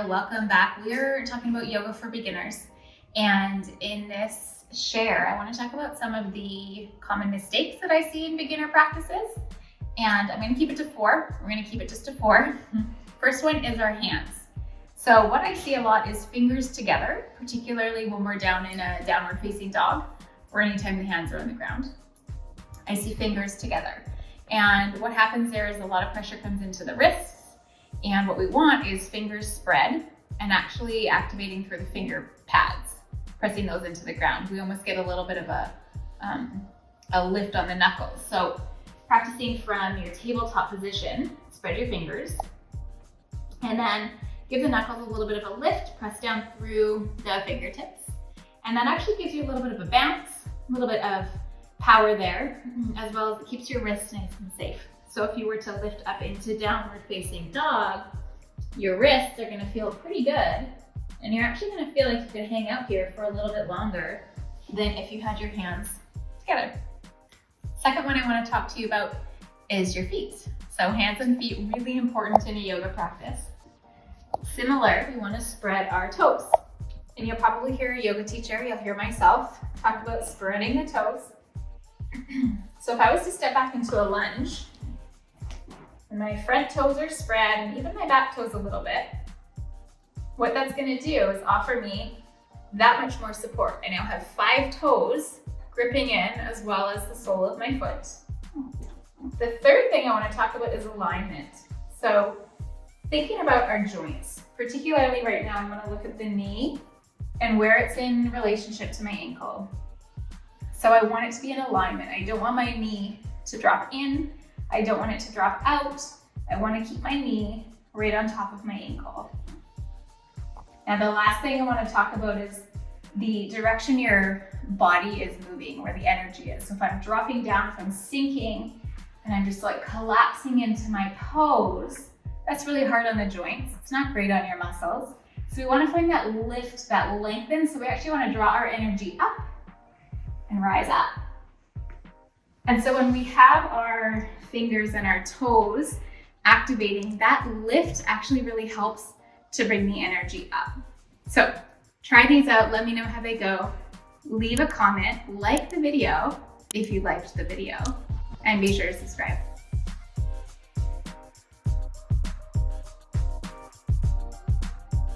welcome back. We're talking about yoga for beginners, and in this share I want to talk about some of the common mistakes that I see in beginner practices, and I'm going to keep it to 4. We're going to keep it just to 4. First one is our hands. So what I see a lot is fingers together, particularly when we're down in a downward facing dog or anytime the hands are on the ground. I see fingers together, and what happens there is a lot of pressure comes into the wrists. And what we want is fingers spread and actually activating through the finger pads, pressing those into the ground. We almost get a little bit of a lift on the knuckles. So practicing from your tabletop position, spread your fingers, and then give the knuckles a little bit of a lift, press down through the fingertips. And that actually gives you a little bit of a bounce, a little bit of power there, as well as it keeps your wrists nice and safe. So if you were to lift up into downward facing dog, your wrists are going to feel pretty good, and you're actually going to feel like you could hang out here for a little bit longer than if you had your hands together. Second one I want to talk to you about is your feet. So hands and feet, really important in a yoga practice. Similar, we want to spread our toes. And you'll probably hear a yoga teacher, you'll hear myself talk about spreading the toes. So if I was to step back into a lunge, and my front toes are spread, and even my back toes a little bit, what that's gonna do is offer me that much more support. I now have 5 toes gripping in, as well as the sole of my foot. The third thing I wanna talk about is alignment. So thinking about our joints, particularly right now, I'm gonna look at the knee and where it's in relationship to my ankle. So I want it to be in alignment. I don't want my knee to drop in. I don't want it to drop out. I want to keep my knee right on top of my ankle. And the last thing I want to talk about is the direction your body is moving, where the energy is. So if I'm dropping down, if I'm sinking, and I'm just like collapsing into my pose, that's really hard on the joints. It's not great on your muscles. So we want to find that lift, that lengthen. So we actually want to draw our energy up and rise up. And so when we have our fingers and our toes activating, that lift actually really helps to bring the energy up. So try these out, let me know how they go. Leave a comment, like the video if you liked the video, and be sure to subscribe.